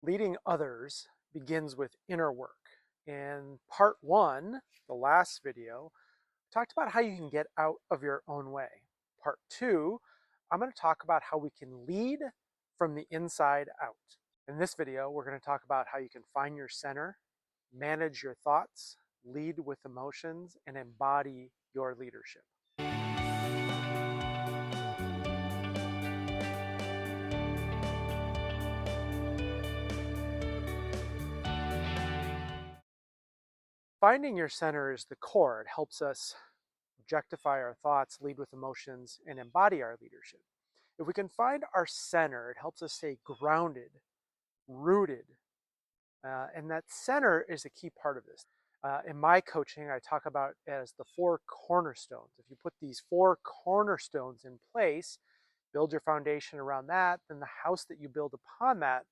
Leading others begins with inner work. In part one, the last video, I talked about how you can get out of your own way. Part two, I'm going to talk about how we can lead from the inside out. In this video, we're going to talk about how you can find your center, manage your thoughts, lead with emotions, and embody your leadership. Finding your center is the core. It helps us objectify our thoughts, lead with emotions, and embody our leadership. If we can find our center, it helps us stay grounded, rooted, and that center is a key part of this. In my coaching, I talk about it as the four cornerstones. If you put these four cornerstones in place, build your foundation around that, then the house that you build upon that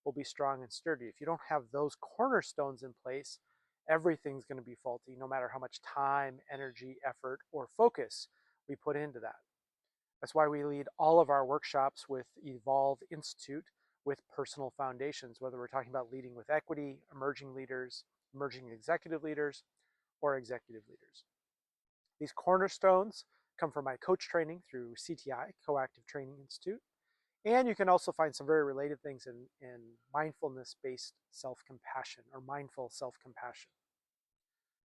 will be strong and sturdy. If you don't have those cornerstones in place, everything's going to be faulty, no matter how much time, energy, effort, or focus we put into that. That's why we lead all of our workshops with Evolve Institute with personal foundations, whether we're talking about leading with equity, emerging leaders, emerging executive leaders, or executive leaders. These cornerstones come from my coach training through CTI, Coactive Training Institute. And you can also find some very related things in mindfulness-based self-compassion or mindful self-compassion.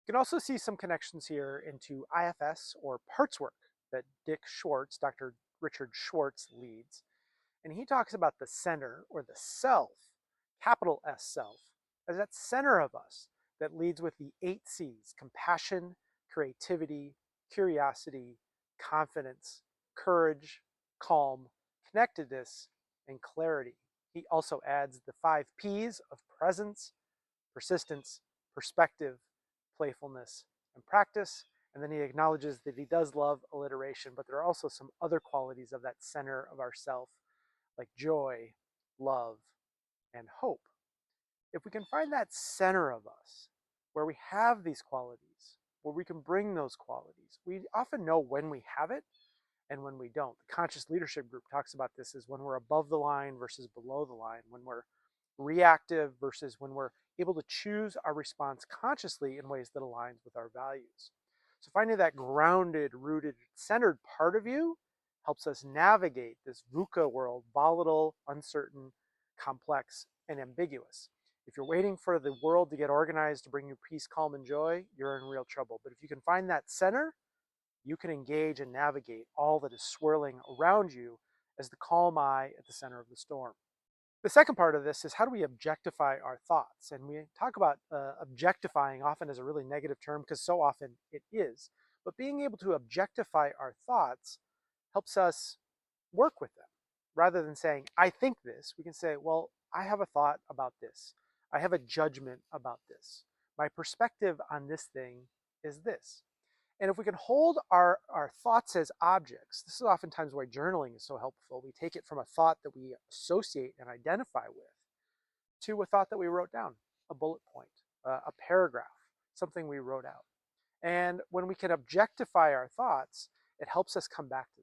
You can also see some connections here into IFS or parts work that Dr. Richard Schwartz leads. And he talks about the center or the self, capital S self, as that center of us that leads with the 8 C's: compassion, creativity, curiosity, confidence, courage, calm, connectedness, and clarity. He also adds the 5 P's of presence, persistence, perspective, playfulness, and practice. And then he acknowledges that he does love alliteration, but there are also some other qualities of that center of ourself, like joy, love, and hope. If we can find that center of us, where we have these qualities, where we can bring those qualities, we often know when we have it and when we don't. The conscious leadership group talks about this as when we're above the line versus below the line, when we're reactive versus when we're able to choose our response consciously in ways that aligns with our values. So finding that grounded, rooted, centered part of you helps us navigate this VUCA world: volatile, uncertain, complex, and ambiguous. If you're waiting for the world to get organized to bring you peace, calm, and joy, you're in real trouble. But if you can find that center, you can engage and navigate all that is swirling around you as the calm eye at the center of the storm. The second part of this is, how do we objectify our thoughts? And we talk about objectifying often as a really negative term, because so often it is. But being able to objectify our thoughts helps us work with them. Rather than saying, I think this, we can say, well, I have a thought about this. I have a judgment about this. My perspective on this thing is this. And if we can hold our thoughts as objects, this is oftentimes why journaling is so helpful. We take it from a thought that we associate and identify with to a thought that we wrote down, a bullet point, a paragraph, something we wrote out. And when we can objectify our thoughts, it helps us come back to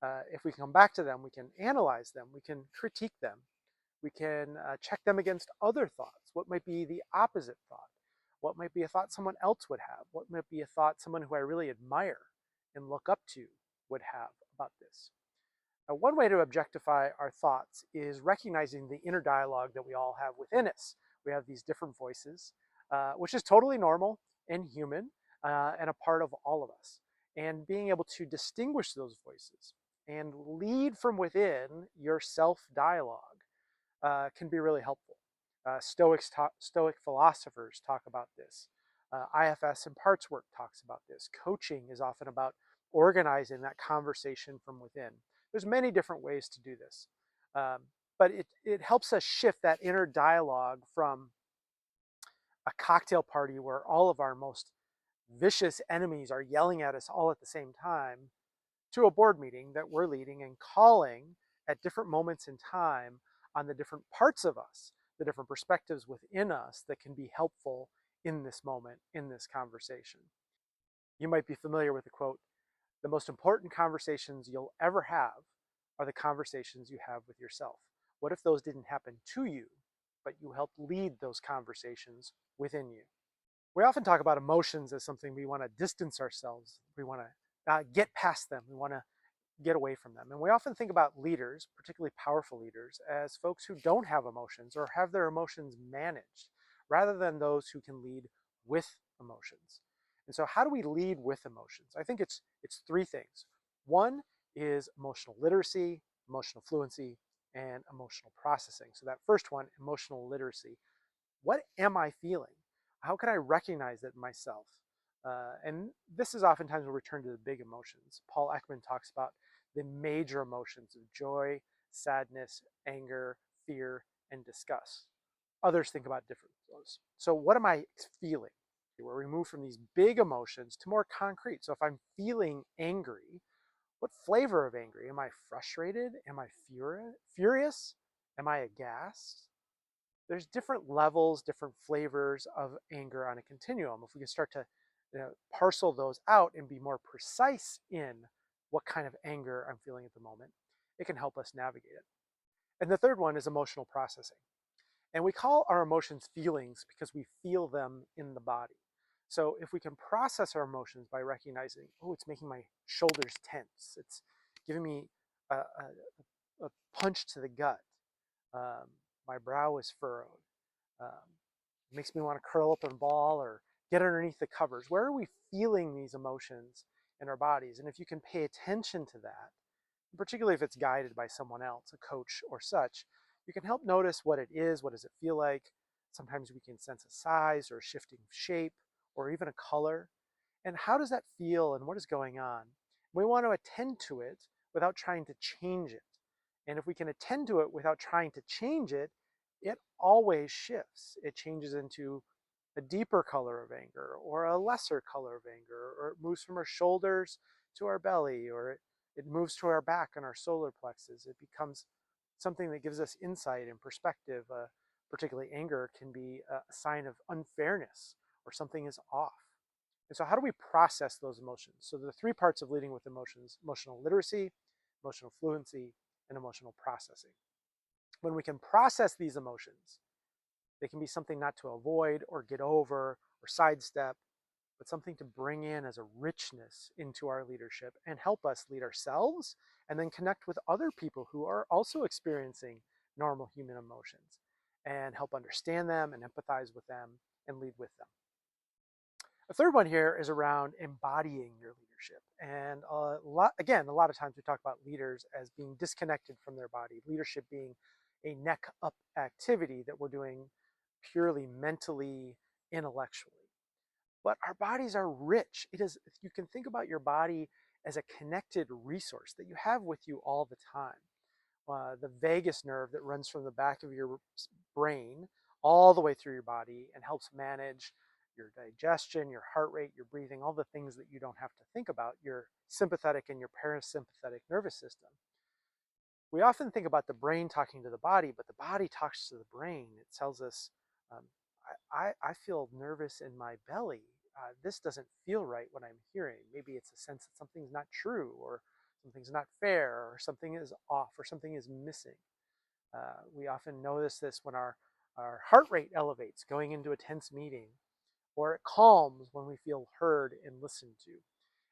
them. If we come back to them, we can analyze them, we can critique them, we can check them against other thoughts. What might be the opposite thought? What might be a thought someone else would have? What might be a thought someone who I really admire and look up to would have about this? Now, one way to objectify our thoughts is recognizing the inner dialogue that we all have within us. We have these different voices, which is totally normal and human, and a part of all of us. And being able to distinguish those voices and lead from within your self-dialogue can be really helpful. Stoic philosophers talk about this. IFS and parts work talks about this. Coaching is often about organizing that conversation from within. There's many different ways to do this, but it helps us shift that inner dialogue from a cocktail party where all of our most vicious enemies are yelling at us all at the same time to a board meeting that we're leading and calling at different moments in time on the different parts of us, the different perspectives within us that can be helpful in this moment, in this conversation. You might be familiar with the quote, "The most important conversations you'll ever have are the conversations you have with yourself." What if those didn't happen to you? but you help lead those conversations within you. We often talk about emotions as something we want to distance ourselves. We want to get past them. We want to get away from them. And we often think about leaders, particularly powerful leaders, as folks who don't have emotions or have their emotions managed, rather than those who can lead with emotions. And so how do we lead with emotions? I think it's three things. One is emotional literacy, emotional fluency, and emotional processing. So that first one, emotional literacy. What am I feeling? How can I recognize it in myself? And this is oftentimes we'll return to the big emotions. Paul Ekman talks about the major emotions of joy, sadness, anger, fear, and disgust. Others think about different flows. So what am I feeling? Where we move from these big emotions to more concrete. So if I'm feeling angry, what flavor of angry? Am I frustrated? Am I furious? Am I aghast? There's different levels, different flavors of anger on a continuum. If we can start to parcel those out and be more precise in what kind of anger I'm feeling at the moment, it can help us navigate it. And the third one is emotional processing. And we call our emotions feelings because we feel them in the body. So if we can process our emotions by recognizing, oh, it's making my shoulders tense, it's giving me a punch to the gut, um, my brow is furrowed, um, makes me want to curl up and ball or get underneath the covers. Where are we feeling these emotions in our bodies? And if you can pay attention to that, particularly if it's guided by someone else, a coach or such, you can help notice what it is, what does it feel like. Sometimes we can sense a size or a shifting shape or even a color. And how does that feel and what is going on? We want to attend to it without trying to change it. And if we can attend to it without trying to change it, it always shifts. It changes into a deeper color of anger or a lesser color of anger, or it moves from our shoulders to our belly, or it moves to our back and our solar plexus. It becomes something that gives us insight and perspective. Particularly anger can be a sign of unfairness or something is off. And so how do we process those emotions? So the three parts of leading with emotions: emotional literacy, emotional fluency, and emotional processing. When we can process these emotions, they can be something not to avoid or get over or sidestep, but something to bring in as a richness into our leadership and help us lead ourselves and then connect with other people who are also experiencing normal human emotions and help understand them and empathize with them and lead with them. A third one here is around embodying your leadership. And a lot of times we talk about leaders as being disconnected from their body, leadership being a neck up activity that we're doing purely mentally, intellectually. But our bodies are rich. It is, you can think about your body as a connected resource that you have with you all the time. The vagus nerve that runs from the back of your brain all the way through your body and helps manage your digestion, your heart rate, your breathing, all the things that you don't have to think about, your sympathetic and your parasympathetic nervous system. We often think about the brain talking to the body, but the body talks to the brain. It tells us, um, I feel nervous in my belly. This doesn't feel right what I'm hearing. Maybe it's a sense that something's not true, or something's not fair, or something is off, or something is missing. We often notice this when our heart rate elevates going into a tense meeting, or it calms when we feel heard and listened to.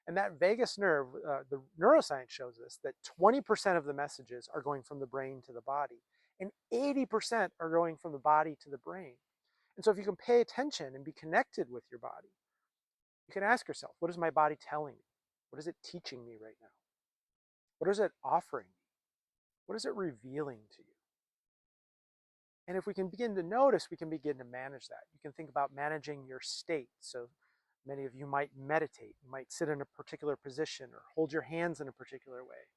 And that vagus nerve, the neuroscience shows us that 20% of the messages are going from the brain to the body, and 80% are going from the body to the brain. And so if you can pay attention and be connected with your body, you can ask yourself, what is my body telling me? What is it teaching me right now? What is it offering me? What is it revealing to you? And if we can begin to notice, we can begin to manage that. You can think about managing your state. So many of you might meditate. You might sit in a particular position or hold your hands in a particular way.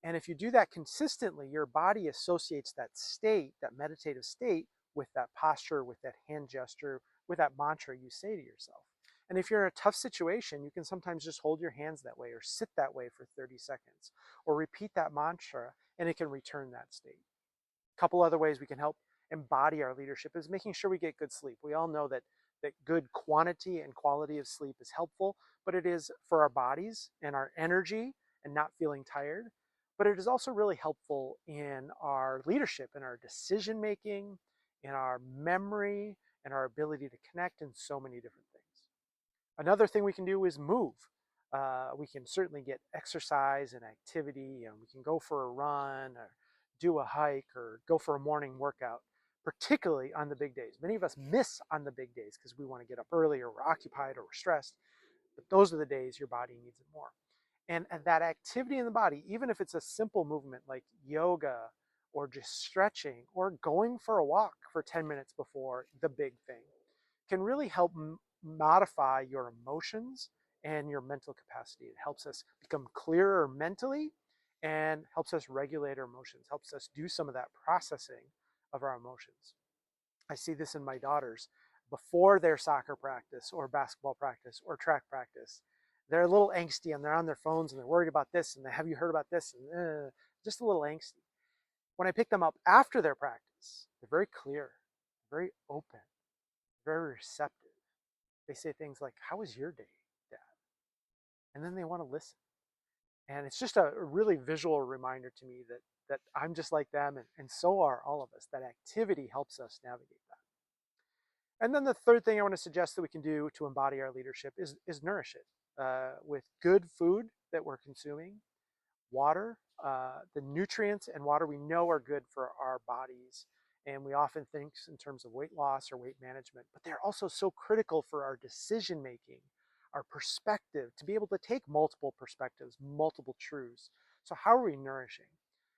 And if you do that consistently, your body associates that state, that meditative state, with that posture, with that hand gesture, with that mantra you say to yourself. And if you're in a tough situation, you can sometimes just hold your hands that way or sit that way for 30 seconds or repeat that mantra, and it can return that state. A couple other ways we can help embody our leadership is making sure we get good sleep. We all know that good quantity and quality of sleep is helpful, but it is for our bodies and our energy and not feeling tired. But it is also really helpful in our leadership, in our decision making, in our memory, and our ability to connect in so many different things. Another thing we can do is move. We can certainly get exercise and activity, and we can go for a run or do a hike or go for a morning workout, particularly on the big days. Many of us miss on the big days because we want to get up early or we're occupied or we're stressed, but those are the days your body needs it more. And that activity in the body, even if it's a simple movement like yoga or just stretching or going for a walk for 10 minutes before the big thing, can really help modify your emotions and your mental capacity. It helps us become clearer mentally and helps us regulate our emotions, helps us do some of that processing of our emotions. I see this in my daughters before their soccer practice or basketball practice or track practice. They're a little angsty and they're on their phones and they're worried about this and have you heard about this, and just a little angsty. When I pick them up after their practice, they're very clear, very open, very receptive. They say things like, "How was your day, Dad?" And then they want to listen. And it's just a really visual reminder to me that I'm just like them, and so are all of us. That activity helps us navigate that. And then the third thing I want to suggest that we can do to embody our leadership is nourish it with good food that we're consuming, water, the nutrients and water we know are good for our bodies. And we often think in terms of weight loss or weight management, but they're also so critical for our decision making, our perspective, to be able to take multiple perspectives, multiple truths. So, how are we nourishing?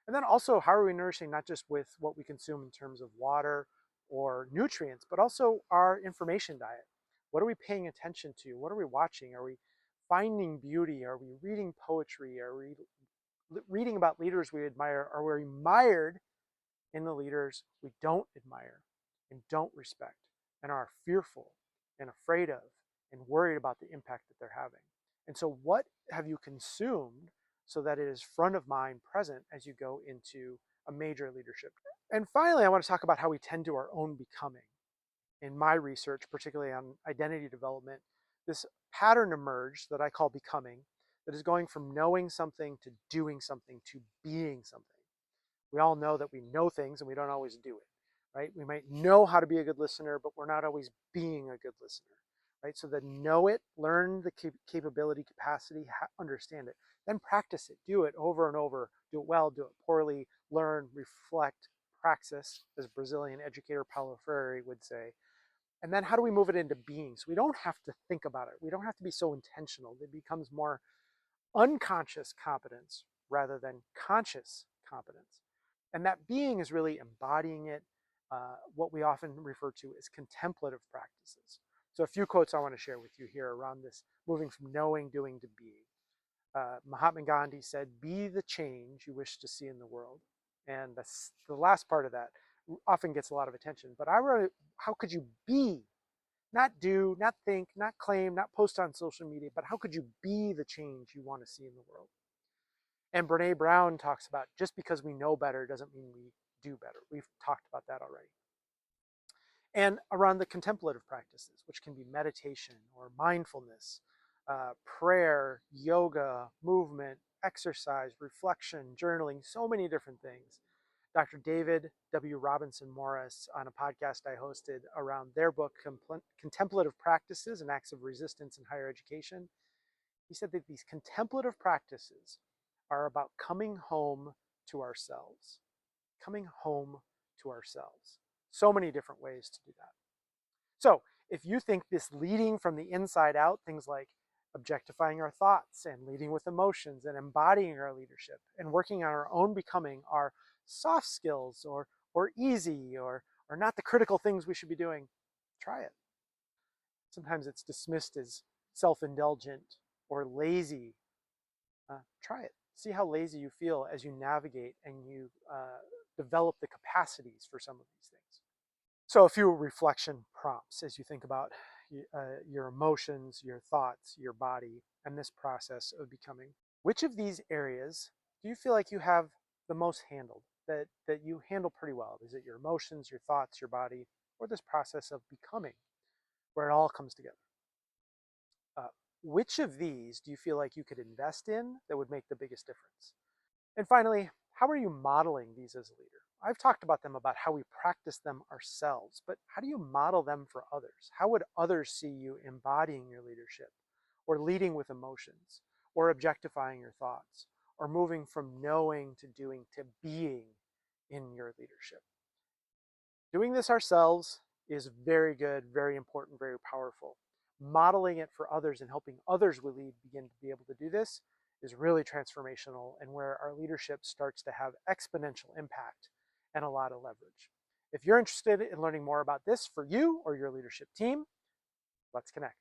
And then also, how are we nourishing not just with what we consume in terms of water or nutrients, but also our information diet? What are we paying attention to? What are we watching? Are we finding beauty? Are we reading poetry? Are we reading about leaders we admire? Are we mired in the leaders we don't admire and don't respect and are fearful and afraid of and worried about the impact that they're having? And so, what have you consumed so that it is front of mind, present as you go into a major leadership? And finally, I want to talk about how we tend to our own becoming. In my research, particularly on identity development, this pattern emerged that I call becoming, that is going from knowing something to doing something to being something. We all know that we know things and we don't always do it, right? We might know how to be a good listener, but we're not always being a good listener, right? So then know it, learn the capability, capacity, understand it, then practice it, do it over and over, do it well, do it poorly, learn, reflect, praxis, as Brazilian educator Paulo Freire would say. And then how do we move it into being? So we don't have to think about it. We don't have to be so intentional. It becomes more unconscious competence rather than conscious competence. And that being is really embodying it, what we often refer to as contemplative practices. So a few quotes I want to share with you here around this moving from knowing, doing to being. Mahatma Gandhi said, "Be the change you wish to see in the world." And the last part of that often gets a lot of attention. But I wrote, how could you be? Not do, not think, not claim, not post on social media, but how could you be the change you want to see in the world? And Brene Brown talks about just because we know better doesn't mean we do better. We've talked about that already. And around the contemplative practices, which can be meditation or mindfulness, prayer, yoga, movement, exercise, reflection, journaling, so many different things. Dr. David W. Robinson Morris, on a podcast I hosted around their book, Contemplative Practices and Acts of Resistance in Higher Education, he said that these contemplative practices are about coming home to ourselves, coming home to ourselves. So many different ways to do that. So if you think this leading from the inside out, things like objectifying our thoughts and leading with emotions and embodying our leadership and working on our own becoming are soft skills or easy or not the critical things we should be doing, try it. Sometimes it's dismissed as self-indulgent or lazy. Try it. See how lazy you feel as you navigate and you develop the capacities for some of these things. So a few reflection prompts as you think about your emotions, your thoughts, your body, and this process of becoming. Which of these areas do you feel like you have the most handled, that you handle pretty well? Is it your emotions, your thoughts, your body, or this process of becoming, where it all comes together? Which of these do you feel like you could invest in that would make the biggest difference? And finally, how are you modeling these as a leader? I've talked about them about how we practice them ourselves, but how do you model them for others? How would others see you embodying your leadership, or leading with emotions, or objectifying your thoughts, or moving from knowing to doing to being in your leadership? Doing this ourselves is very good, very important, very powerful. Modeling it for others and helping others we lead begin to be able to do this is really transformational, and where our leadership starts to have exponential impact and a lot of leverage. If you're interested in learning more about this for you or your leadership team, let's connect.